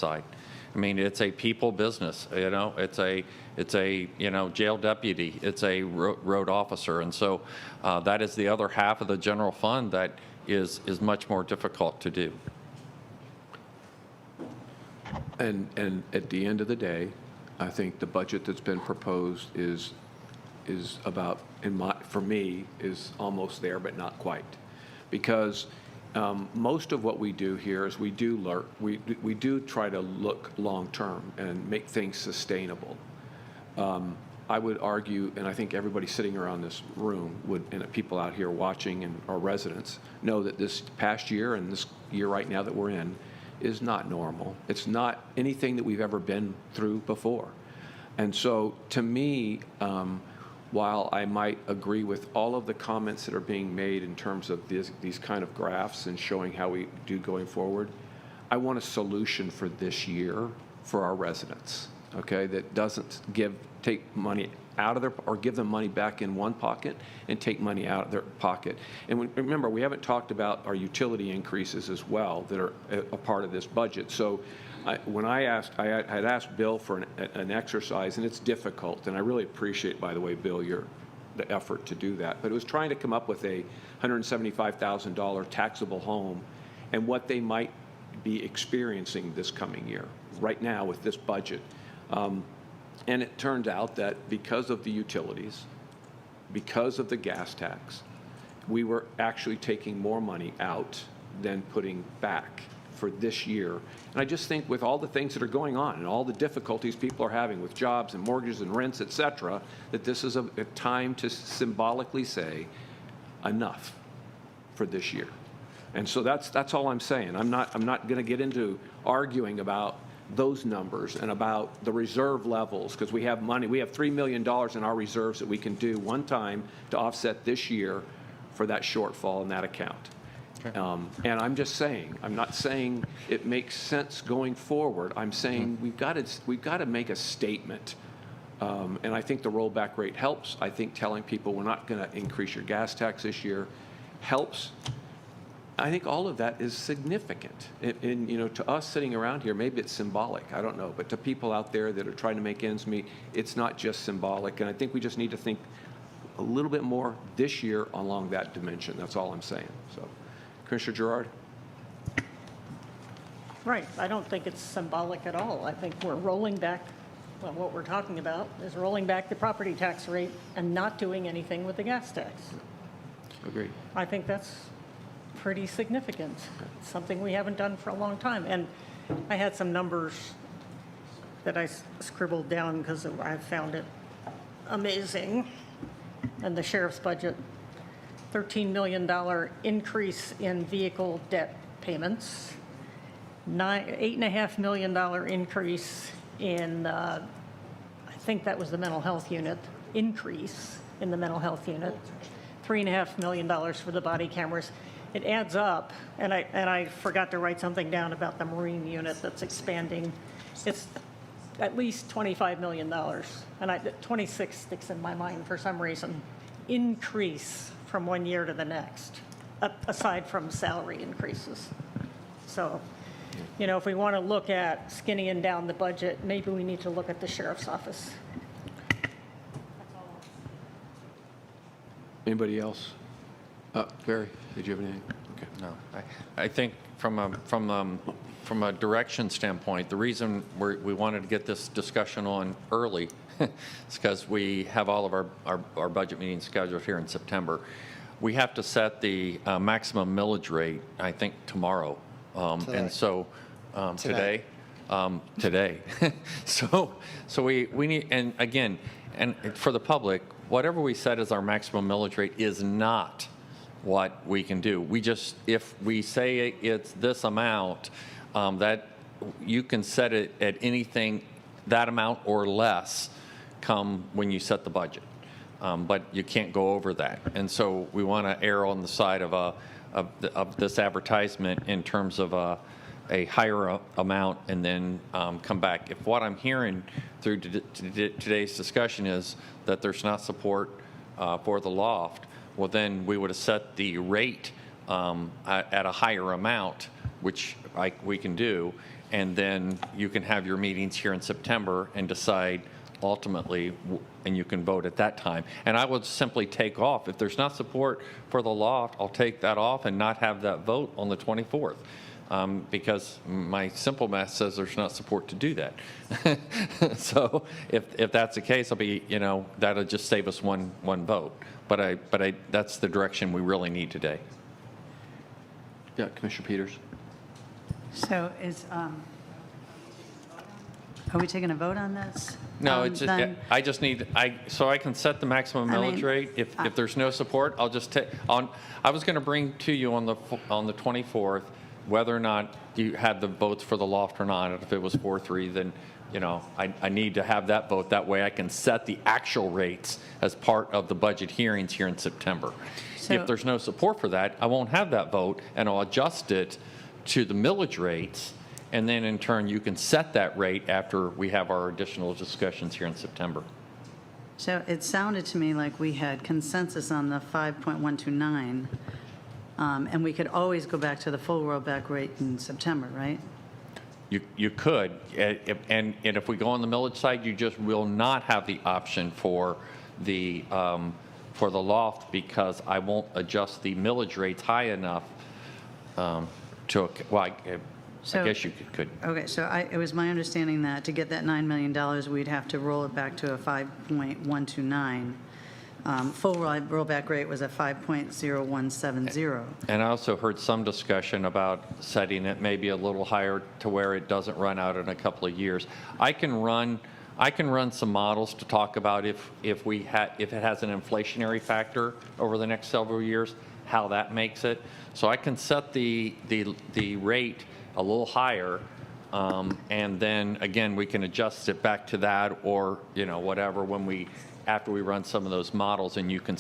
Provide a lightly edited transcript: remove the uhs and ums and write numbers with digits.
side. I mean, it's a people business, it's a jail deputy, it's a road officer. And so that is the other half of the general fund that is much more difficult to do. And at the end of the day, I think the budget that's been proposed is about, for me, is almost there, but not quite. Because most of what we do here is we do try to look long-term and make things sustainable. I would argue, and I think everybody sitting around this room would, and people out here watching and our residents know that this past year and this year right now that we're in is not normal. It's not anything that we've ever been through before. And so to me, while I might agree with all of the comments that are being made in terms of these kind of graphs and showing how we do going forward, I want a solution for this year for our residents, okay, that doesn't take money out of their, or give them money back in one pocket and take money out of their pocket. And remember, we haven't talked about our utility increases as well that are a part of this budget. So when I had asked Bill for an exercise, and it's difficult, and I really appreciate, by the way, Bill, the effort to do that, but it was trying to come up with a $175,000 taxable home and what they might be experiencing this coming year, right now with this budget. And it turned out that because of the utilities, because of the gas tax, we were actually taking more money out than putting back for this year. And I just think with all the things that are going on and all the difficulties people are having with jobs and mortgages and rents, et cetera, that this is a time to symbolically say enough for this year. And so that's all I'm saying. I'm not going to get into arguing about those numbers and about the reserve levels, because we have money. We have $3 million in our reserves that we can do one time to offset this year for that shortfall in that account. Okay. And I'm just saying, I'm not saying it makes sense going forward. I'm saying we've got to make a statement. And I think the rollback rate helps. I think telling people we're not going to increase your gas tax this year helps. I think all of that is significant. And to us sitting around here, maybe it's symbolic, I don't know, but to people out there that are trying to make ends meet, it's not just symbolic. And I think we just need to think a little bit more this year along that dimension. That's all I'm saying. So, Commissioner Gerard? Right. I don't think it's symbolic at all. I think we're rolling back, well, what we're talking about is rolling back the property tax rate and not doing anything with the gas tax. Agreed. I think that's pretty significant. It's something we haven't done for a long time. And I had some numbers that I scribbled down because I found it amazing. And the sheriff's budget, $13 million increase in vehicle debt payments, $8.5 million increase in, I think that was the mental health unit, increase in the mental health unit, $3.5 million for the body cameras. It adds up, and I forgot to write something down about the Marine unit that's expanding. It's at least $25 million, and 26 sticks in my mind for some reason. Increase from one year to the next, aside from salary increases. So, if we want to look at skinnying down the budget, maybe we need to look at the sheriff's office. Anybody else? Barry, did you have anything? Okay. No, I think from a direction standpoint, the reason we wanted to get this discussion on early is because we have all of our budget meetings scheduled here in September. We have to set the maximum millage rate, I think, tomorrow. And so today. So we need, and again, and for the public, whatever we set as our maximum millage rate is not what we can do. We just, if we say it's this amount, that you can set it at anything, that amount or less, come when you set the budget. But you can't go over that. And so we want to err on the side of this advertisement in terms of a higher amount and then come back. If what I'm hearing through today's discussion is that there's not support for the loft, well, then we would have set the rate at a higher amount, which we can do, and then you can have your meetings here in September and decide ultimately, and you can vote at that time. And I would simply take off. If there's not support for the loft, I'll take that off and not have that vote on the 24th. Because my simple math says there's not support to do that. So if that's the case, I'll be, that'll just save us one vote. But that's the direction we really need today. Yeah, Commissioner Peters? So are we taking a vote on this? No, it's just, Then- I just need, so I can set the maximum I mean, millage rate. If there's no support, I'll just take, I was going to bring to you on the 24th, whether or not you had the votes for the loft or not. If it was 4-3, then, I need to have that vote. That way I can set the actual rates as part of the budget hearings here in September. So- If there's no support for that, I won't have that vote, and I'll adjust it to the millage rates, and then in turn, you can set that rate after we have our additional discussions here in September. So it sounded to me like we had consensus on the 5.129, and we could always go back to the full rollback rate in September, right? You could, and if we go on the millage side, you just will not have the option for the loft, because I won't adjust the millage rates high enough I guess you could. Okay, so it was my understanding that to get that $9 million, we'd have to roll it back to a 5.129. Full rollback rate was a 5.0170. And I also heard some discussion about setting it maybe a little higher to where it doesn't run out in a couple of years. I can run some models to talk about if it has an inflationary factor over the next several years, how that makes it. So I can set the rate a little higher, and then again we can adjust it back to that, or whatever, after we run some of those models, and you can